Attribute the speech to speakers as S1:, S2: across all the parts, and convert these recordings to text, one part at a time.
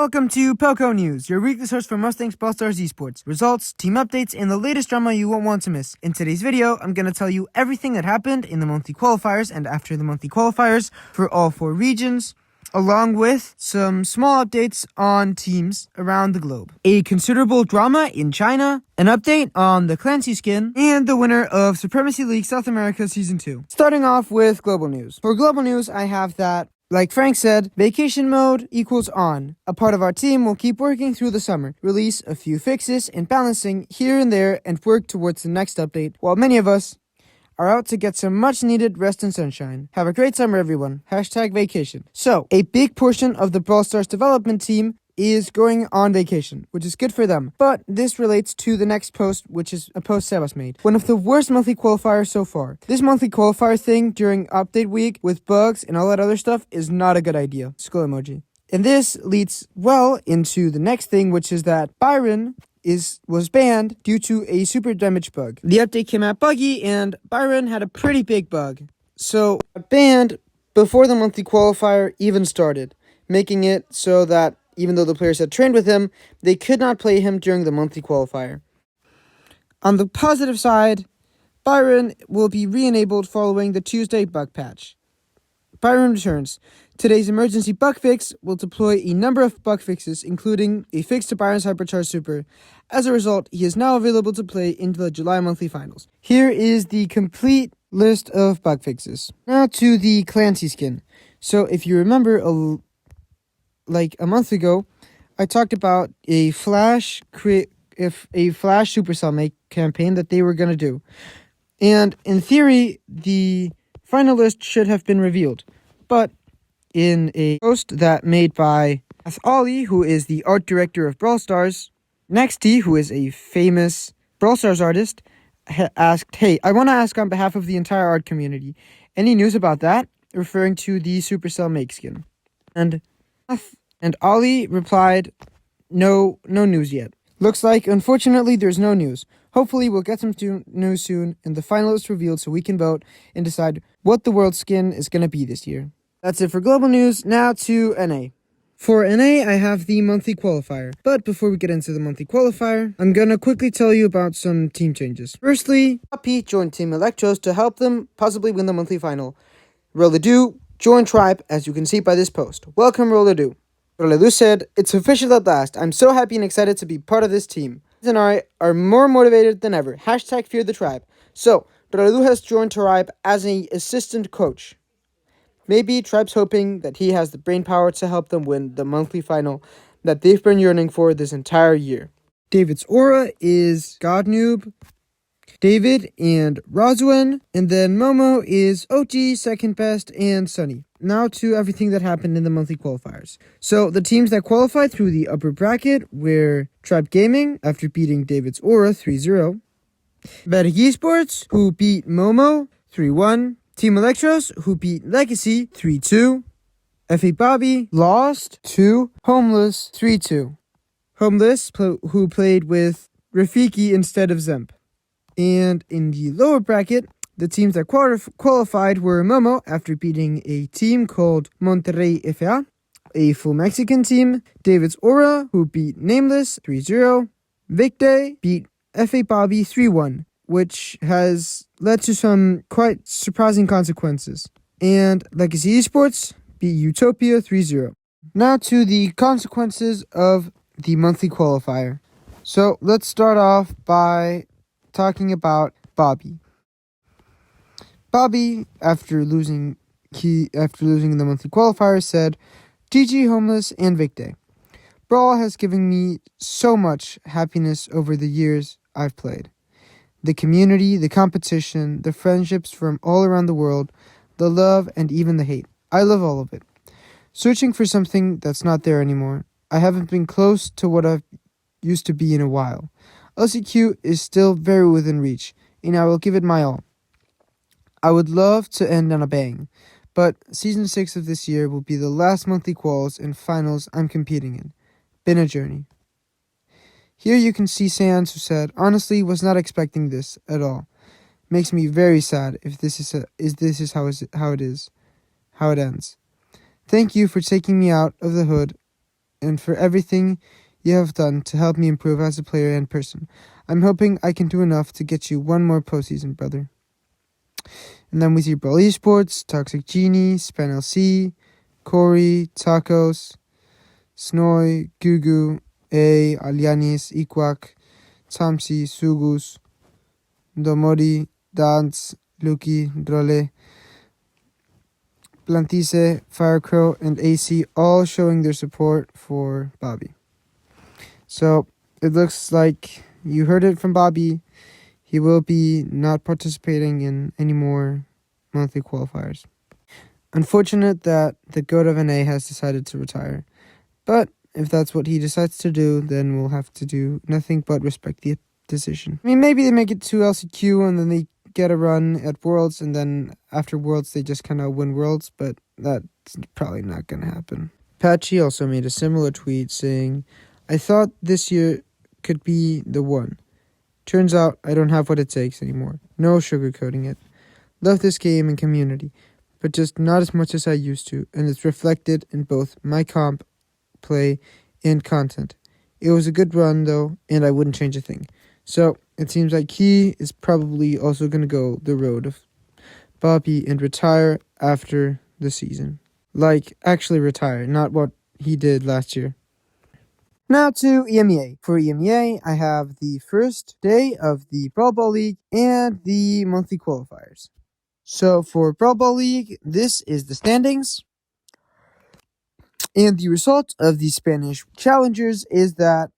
S1: Welcome to Poco News, your weekly source for most things Brawl Stars esports, results, team updates, and the latest drama you won't want to miss. In today's video, I'm going to tell you everything that happened in the monthly qualifiers and after the monthly qualifiers for all 4 regions, along with some small updates on teams around the globe. A considerable drama in China, an update on the Clancy skin, and the winner of Supremacy League South America Season 2. Starting off with global news. For global news, I have that, like Frank said, vacation mode equals on. A part of our team will keep working through the summer, release a few fixes and balancing here and there, and work towards the next update, while many of us are out to get some much needed rest and sunshine. Have a great summer, everyone. #vacation. So, a big portion of the Brawl Stars development team is going on vacation, which is good for them. But this relates to the next post, which is a post Sebas made. One of the worst monthly qualifiers so far. This monthly qualifier thing during update week with bugs and all that other stuff is not a good idea. Skull emoji. And this leads well into the next thing, which is that Byron was banned due to a super damage bug. The update came out buggy and Byron had a pretty big bug. So, banned before the monthly qualifier even started, making it so that even though the players had trained with him, they could not play him during the monthly qualifier. On the positive side, Byron will be re-enabled following the Tuesday bug patch. Byron returns. Today's emergency bug fix will deploy a number of bug fixes, including a fix to Byron's Hypercharged Super. As a result, he is now available to play into the July monthly finals. Here is the complete list of bug fixes. Now to the Clancy skin. So if you remember like a month ago, I talked about a flash supercells make campaign that they were going to do. And in theory, the final list should have been revealed. But in a post that made by Ali, who is the art director of Brawl Stars, Nexty, who is a famous Brawl Stars artist, asked, "Hey, I want to ask on behalf of the entire art community, any news about that?" Referring to the SupercelMake skin. And Ali replied, no news yet. Looks like, unfortunately, there's no news. Hopefully, we'll get some news soon, and the final is revealed so we can vote and decide what the world skin is going to be this year. That's it for global news. Now to NA. For NA, I have the monthly qualifier. But before we get into the monthly qualifier, I'm going to quickly tell you about some team changes. Firstly, Poppy joined Team Electros to help them possibly win the monthly final. Roladu joined Tribe, as you can see by this post. Welcome, Roladu. Roladu said, "It's official at last. I'm so happy and excited to be part of this team. And I are more motivated than ever. #fear the tribe." So, Roladu has joined Tribe as an assistant coach. Maybe Tribe's hoping that he has the brain power to help them win the monthly final that they've been yearning for this entire year. David's aura is God Noob, David and Roswin, and then Momo is OG, second best, and Sunny. Now to everything that happened in the monthly qualifiers. So the teams that qualified through the upper bracket were Tribe Gaming, after beating David's Aura 3-0. Verg Esports, who beat Momo 3-1. Team Electros, who beat Legacy 3-2. FA Bobby lost to Homeless 3-2. Homeless, who played with Rafiki instead of Zemp. And in the lower bracket, the teams that qualified were Momo, after beating a team called Monterrey FA, a full Mexican team. David's Aura, who beat Nameless 3-0. Victor beat FA Bobby 3-1, which has led to some quite surprising consequences. And Legacy Esports beat Utopia 3-0. Now to the consequences of the monthly qualifier. So let's start off by talking about Bobby. Bobby, after losing in the monthly qualifier, said, "GG Homeless and Victor. Brawl has given me so much happiness over the years I've played. The community, the competition, the friendships from all around the world, the love and even the hate. I love all of it. Searching for something that's not there anymore. I haven't been close to what I've used to be in a while. LCQ is still very within reach, and I will give it my all. I would love to end on a bang, but Season 6 of this year will be the last monthly quals and finals I'm competing in. Been a journey." Here you can see Sans, who said, "Honestly, was not expecting this at all. Makes me very sad if this is how it ends. Thank you for taking me out of the hood and for everything you have done to help me improve as a player and person. I'm hoping I can do enough to get you one more postseason, brother. And then we see Brawl Esports, Toxic Genie, Span LC, Corey, Tacos, Snoy, Gugu, A, Alianis, Iquak, Tamsi, Sugus, Domori, Dance, Luki, Drole, Plantise, Firecrow, and AC all showing their support for Bobby. So it looks like you heard it from Bobby. He will be not participating in any more monthly qualifiers. Unfortunate that the GOAT of NA has decided to retire. But if that's what he decides to do, then we'll have to do nothing but respect the decision. I mean, maybe they make it to LCQ and then they get a run at Worlds, and then after Worlds they just kind of win Worlds, but that's probably not going to happen. Patchy also made a similar tweet saying, I thought this year could be the one. Turns out I don't have what it takes anymore. No sugarcoating it. Love this game and community, but just not as much as I used to, and it's reflected in both my comp, play, and content. It was a good run though, and I wouldn't change a thing. So it seems like he is probably also going to go the road of Bobby and retire after the season. Like, actually retire, not what he did last year. Now to EMEA. For EMEA, I have the first day of the Brawl Ball League and the monthly qualifiers. So for Brawl Ball League, this is the standings. And the result of the Spanish challengers is that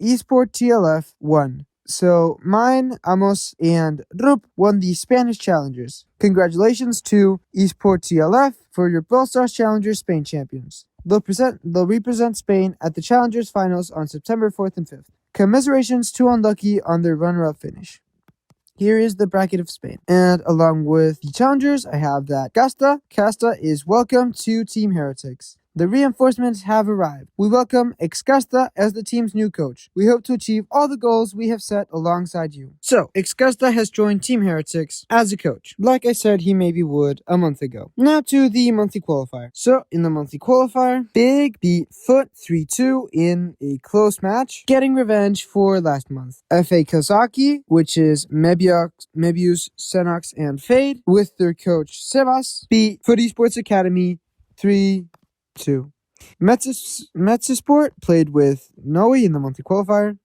S1: Esport TLF won. So mine, Amos, and Rup won the Spanish challengers. Congratulations to Esport TLF for your Brawl Stars Challengers Spain champions. They'll represent Spain at the Challengers Finals on September 4th and 5th. Commiserations to Unlucky on their runner-up finish. Here is the bracket of Spain. And along with the challengers, I have that Casta is welcome to Team Heretics. The reinforcements have arrived. We welcome Excasta as the team's new coach. We hope to achieve all the goals we have set alongside you. So, Excasta has joined Team Heretics as a coach, like I said he maybe would a month ago. Now to the monthly qualifier. So, in the monthly qualifier, Big beat Foot 3-2 in a close match, getting revenge for last month. FA Kazaki, which is Mebius, Senox, and Fade, with their coach Sebas, beat Foot Esports Academy 3-2. Metzisport played with Noe in the monthly qualifier.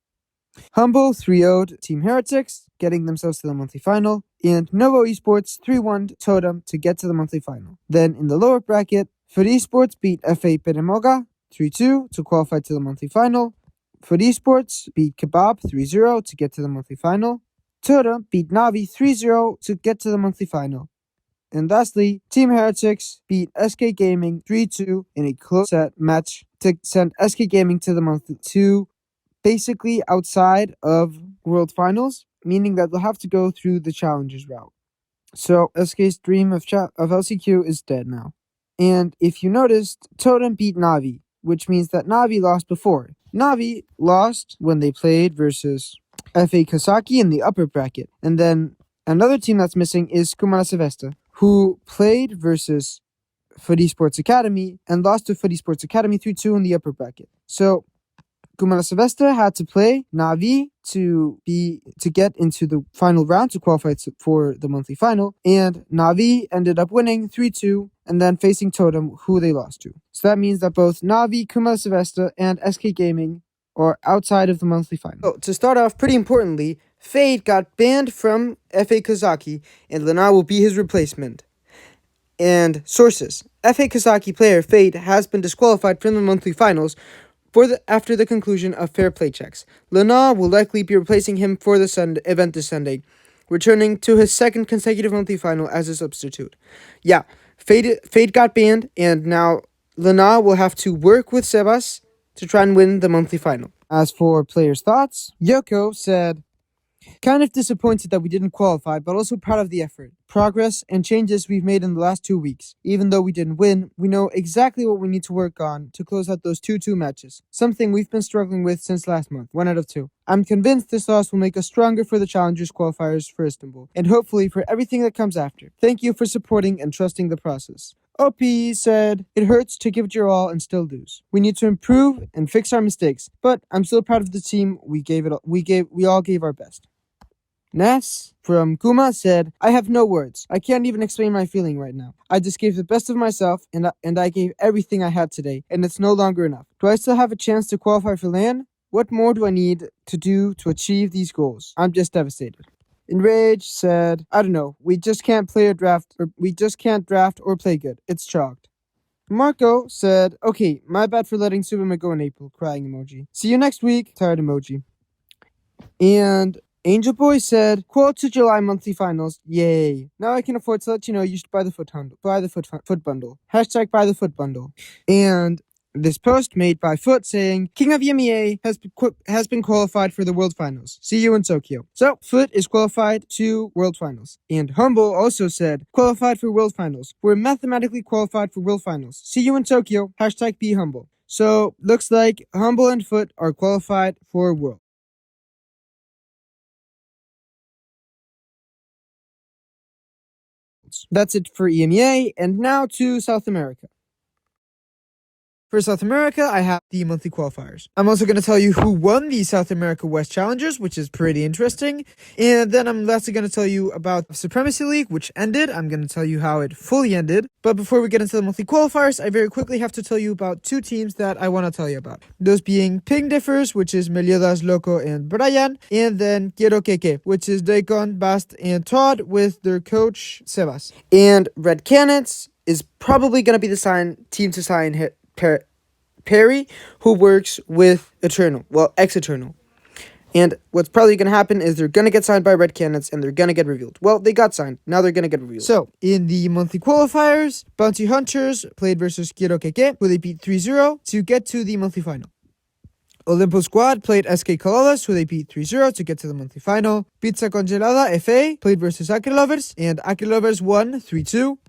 S1: Humble 3-0'd Team Heretics, getting themselves to the monthly final. And Novo Esports 3-1 Totem to get to the monthly final. Then in the lower bracket, Foot Esports beat FA Peremoga 3-2 to qualify to the monthly final. Foot Esports beat Kebab 3-0 to get to the monthly final. Totem beat Navi 3-0 to get to the monthly final. And lastly, Team Heretics beat SK Gaming 3-2 in a close set match to send SK Gaming to the monthly two, basically outside of World Finals, meaning that they'll have to go through the Challengers route. So SK's dream of LCQ is dead now. And if you noticed, Totem beat Navi, which means that Navi lost before. Navi lost when they played versus FA Kosaki in the upper bracket. And then another team that's missing is Kumara Sevesta, who played versus Foot Esports Academy and lost to Foot Esports Academy 3-2 in the upper bracket. So Kumara Sevesta had to play Navi to get into the final round to qualify for the monthly final, and Navi ended up winning 3-2 and then facing Totem, who they lost to. So that means that both Navi, Kumara Sevesta, and SK Gaming are outside of the monthly final. So to start off, pretty importantly, Fade got banned from FA Kazaki, and Lana will be his replacement. And sources: FA Kazaki player Fade has been disqualified from the monthly finals after the conclusion of fair play checks. Lana will likely be replacing him for the event this Sunday, returning to his second consecutive monthly final as a substitute. Yeah, Fade got banned, and now Lana will have to work with Sebas to try and win the monthly final. As for players' thoughts, Yoko said, kind of disappointed that we didn't qualify, but also proud of the effort, progress, and changes we've made in the last 2 weeks. Even though we didn't win, we know exactly what we need to work on to close out those 2-2 matches, something we've been struggling with since last month, 1 out of 2. I'm convinced this loss will make us stronger for the Challengers qualifiers for Istanbul, and hopefully for everything that comes after. Thank you for supporting and trusting the process. OP said, it hurts to give it your all and still lose. We need to improve and fix our mistakes, but I'm still proud of the team. We all gave our best. Ness from Kuma said, I have no words. I can't even explain my feeling right now. I just gave the best of myself, and I gave everything I had today, and it's no longer enough. Do I still have a chance to qualify for LAN? What more do I need to do to achieve these goals? I'm just devastated. Enrage said, I don't know. We just can't draft or play good. It's chalked. Marco said, okay, my bad for letting Superman go in April. Crying emoji. See you next week. Tired emoji. And Angel Boy said, quote to July monthly finals. Yay. Now I can afford to let you know you should buy the foot bundle. Hashtag buy the foot bundle. And this post made by Foot saying, King of EMEA has been qualified for the World Finals. See you in Tokyo. So, Foot is qualified to World Finals. And Humble also said, qualified for World Finals. We're mathematically qualified for World Finals. See you in Tokyo. Hashtag be humble. So, looks like Humble and Foot are qualified for World. That's it for EMEA, and now to South America. For South America, I have the monthly qualifiers. I'm also going to tell you who won the South America West Challengers, which is pretty interesting. And then I'm lastly going to tell you about Supremacy League, which ended. I'm going to tell you how it fully ended. But before we get into the monthly qualifiers, I very quickly have to tell you about two teams that I want to tell you about. Those being Ping Differs, which is Meliodas, Loco, and Brian. And then Quiero Keke, which is Daikon, Bast, and Todd with their coach, Sebas. And Red Cannons is probably going to be the team to sign Perry, who works with Ex-Eternal. And what's probably going to happen is they're going to get signed by Red Cannons and they're going to get revealed. Well, they got signed. Now they're going to get revealed. So, in the monthly qualifiers, Bounty Hunters played versus Quiero Keke, who they beat 3-0 to get to the monthly final. Olympus Squad played SK Cololas, who they beat 3-0 to get to the monthly final. Pizza Congelada FA played versus Acrilovers, and Acrilovers won 3-2.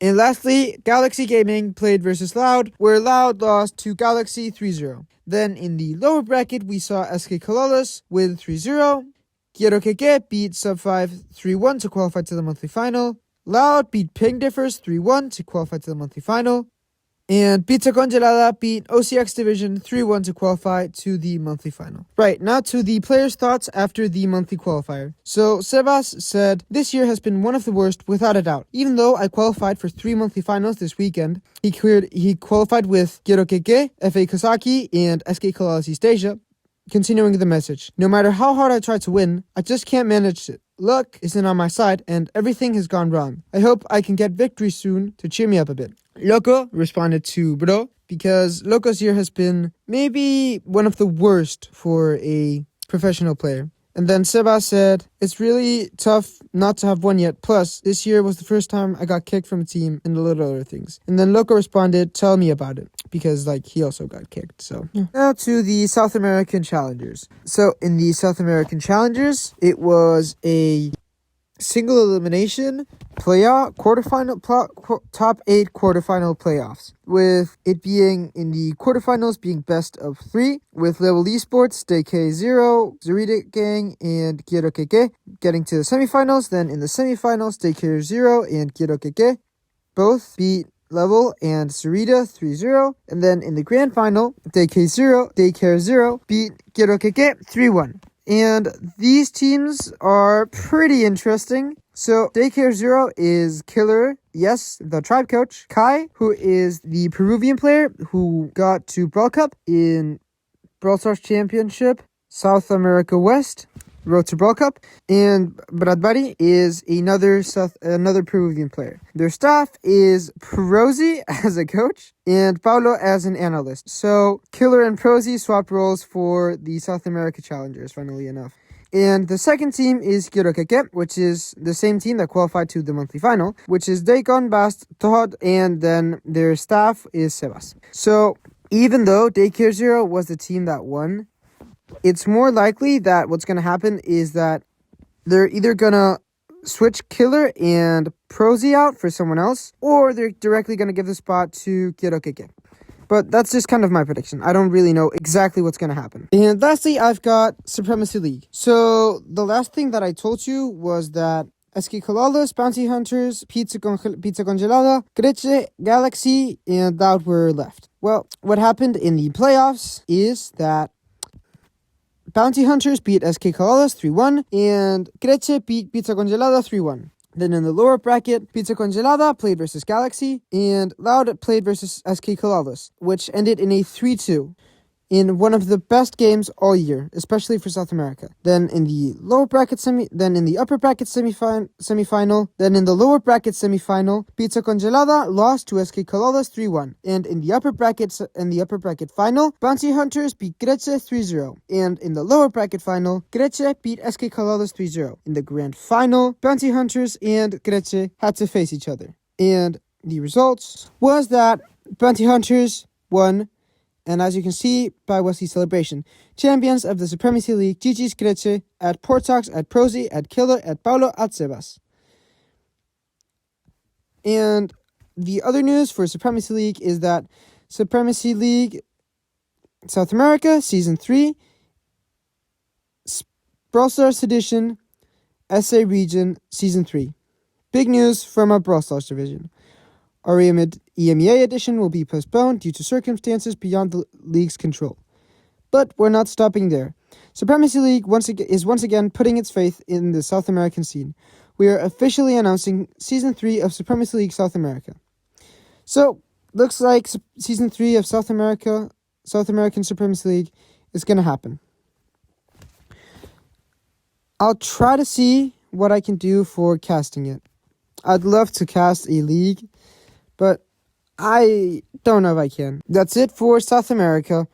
S1: And lastly, Galaxy Gaming played versus Loud, where Loud lost to Galaxy 3-0. Then in the lower bracket, we saw SK Cololas win 3-0. Quiero Keke beat Sub 5 3-1 to qualify to the monthly final. Loud beat Ping Differs 3-1 to qualify to the monthly final. And Pizza Congelada beat OCX Division 3-1 to qualify to the monthly final. Right, now to the players' thoughts after the monthly qualifier. So, Sebas said, this year has been one of the worst, without a doubt. Even though I qualified for 3 monthly finals this weekend, he qualified with Quiero Keke, FA Kosaki, and SK Cololas East Asia. Continuing the message, no matter how hard I try to win, I just can't manage it. Luck isn't on my side, and everything has gone wrong. I hope I can get victory soon to cheer me up a bit. Loco responded to Bro, because Loco's year has been maybe one of the worst for a professional player. And then Sebas said, it's really tough not to have won yet. Plus, this year was the first time I got kicked from a team and a little other things. And then Loco responded, tell me about it. Because, he also got kicked, so. Yeah. Now to the South American Challengers. So, in the South American Challengers, it was a single elimination playoff top 8 quarterfinal playoffs, with it being in the quarterfinals being best of 3, with Level Esports, DK0, Zurita Gang, and Quiero Keke getting to the semifinals. Then in the semifinals, DK0 and Quiero Keke both beat Level and Zurita 3-0, and then in the grand final, DK0 beat Quiero Keke 3-1. And these teams are pretty interesting. So, Daycare Zero is Killer, yes, the tribe coach. Kai, who is the Peruvian player who got to Brawl Cup in Brawl Stars Championship, South America West, Road to Brawl Cup. And Bradbury is another Peruvian player. Their staff is Prozy as a coach and Paulo as an analyst. So, Killer and Prozy swapped roles for the South America Challengers, funnily enough. And the second team is Quiero Keke, which is the same team that qualified to the monthly final, which is Daikon, Bast, Todd, and then their staff is Sebas. So, even though Daycare Zero was the team that won, it's more likely that what's going to happen is that they're either going to switch Killer and Prozy out for someone else, or they're directly going to give the spot to Quiero Keke. But that's just kind of my prediction. I don't really know exactly what's going to happen. And lastly, I've got Supremacy League. So the last thing that I told you was that SK Kalalas, Bounty Hunters, Pizza Congelada, Greche, Galaxy, and Loud were left. Well, what happened in the playoffs is that Bounty Hunters beat SK Kalalas 3-1, and Greche beat Pizza Congelada 3-1. Then in the lower bracket, Pizza Congelada played versus Galaxy, and Loud played versus SK Kalalas, which ended in a 3-2. In one of the best games all year, especially for South America. Then in the upper bracket semifinal, then in the lower bracket semifinal, Pizza Congelada lost to SK Kalalas 3-1. And in the upper bracket final, Bounty Hunters beat Greche 3-0. And in the lower bracket final, Greche beat SK Kalalas 3-0. In the grand final, Bounty Hunters and Greche had to face each other. And the results was that Bounty Hunters won. And as you can see by Wesley's celebration, champions of the Supremacy League, GG's Greche, at Portox, at Prozy, at Killer, at Paulo, at Sebas. And the other news for Supremacy League is that Supremacy League South America, Season 3, Brawl Stars Edition, SA Region, Season 3. Big news from our Brawl Stars division. Our EMEA edition will be postponed due to circumstances beyond the league's control. But we're not stopping there. Supremacy League is once again putting its faith in the South American scene. We are officially announcing Season 3 of Supremacy League South America. So, looks like Season 3 of South American Supremacy League is going to happen. I'll try to see what I can do for casting it. I'd love to cast a league, but I don't know if I can. That's it for South America.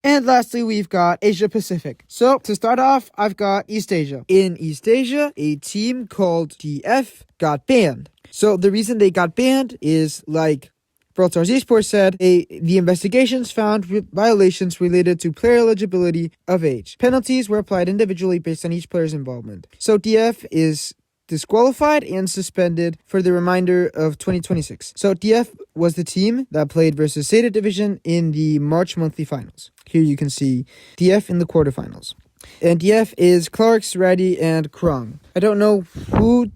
S1: And lastly, we've got Asia Pacific. So, to start off, I've got East Asia. In East Asia, a team called DF got banned. So, the reason they got banned is, like Brawl Stars Esports said, the investigations found violations related to player eligibility of age. Penalties were applied individually based on each player's involvement. So, DF is disqualified and suspended for the remainder of 2026. So DF was the team that played versus Zeta Division in the March monthly finals. Here you can see DF in the quarterfinals. And DF is Clarks, Raddy, and Krong. I don't know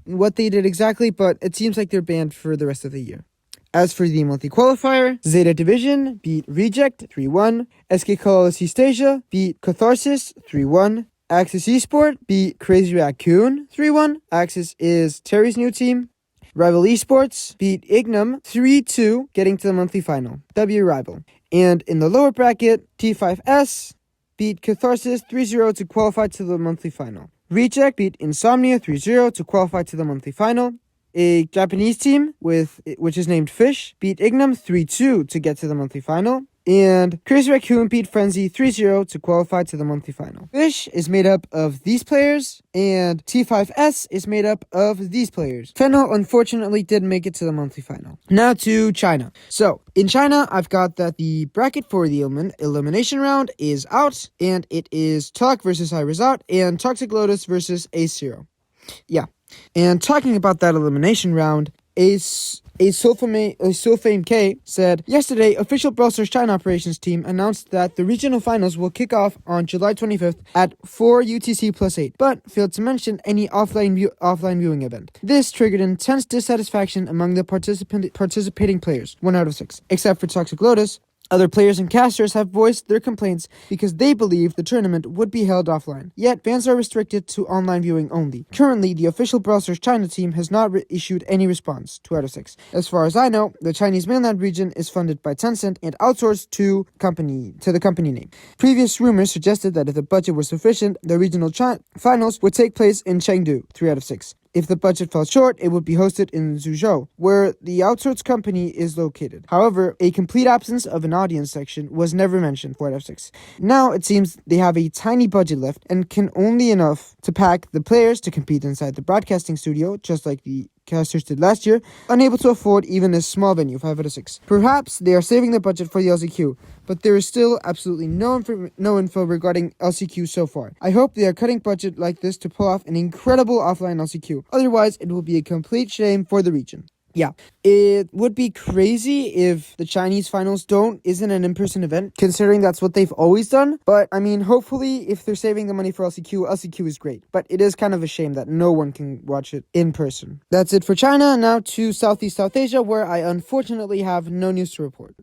S1: what they did exactly, but it seems like they're banned for the rest of the year. As for the monthly qualifier, Zeta Division beat Reject 3-1. SK Kalalas East Asia beat Catharsis 3-1. Axis Esport beat Crazy Raccoon 3-1. Axis is Terry's new team. Rival Esports beat Ignum 3-2, getting to the monthly final. W Rival. And in the lower bracket, T5S beat Catharsis 3-0 to qualify to the monthly final. Reject beat Insomnia 3-0 to qualify to the monthly final. A Japanese team, which is named Fish, beat Ignum 3-2 to get to the monthly final. And Crazy Raccoon beat Frenzy 3-0 to qualify to the monthly final. Fish is made up of these players, and T5S is made up of these players. Fennel unfortunately didn't make it to the monthly final. Now to China. So, in China, I've got that the bracket for the elimination round is out, and it is Talk versus iResult, and Toxic Lotus versus Ace Zero. Yeah. And talking about that elimination round, Soulfame K said, yesterday, official Brawl Stars China operations team announced that the regional finals will kick off on July 25th at 4 UTC plus 8, but failed to mention any offline viewing event. This triggered intense dissatisfaction among the participating players, 1 out of 6, except for Toxic Lotus. Other players and casters have voiced their complaints because they believe the tournament would be held offline. Yet, fans are restricted to online viewing only. Currently, the official Brawl Stars China team has not issued any response, 2 out of 6. As far as I know, the Chinese mainland region is funded by Tencent and outsourced to the company name. Previous rumors suggested that if the budget were sufficient, the regional finals would take place in Chengdu, 3 out of 6. If the budget fell short, it would be hosted in Zhuzhou, where the outsourced company is located. However, a complete absence of an audience section was never mentioned, 4 out of 6. Now, it seems they have a tiny budget left and can only enough to pack the players to compete inside the broadcasting studio, just like the casters did last year, unable to afford even a small venue, 5 out of 6. Perhaps they are saving the budget for the LCQ, but there is still absolutely no info regarding LCQ so far. I hope they are cutting budget like this to pull off an incredible offline LCQ. Otherwise, it will be a complete shame for the region. Yeah, it would be crazy if the Chinese finals isn't an in-person event, considering that's what they've always done. But I mean, hopefully, if they're saving the money for LCQ is great. But it is kind of a shame that no one can watch it in person. That's it for China. Now to Southeast South Asia, where I unfortunately have no news to report.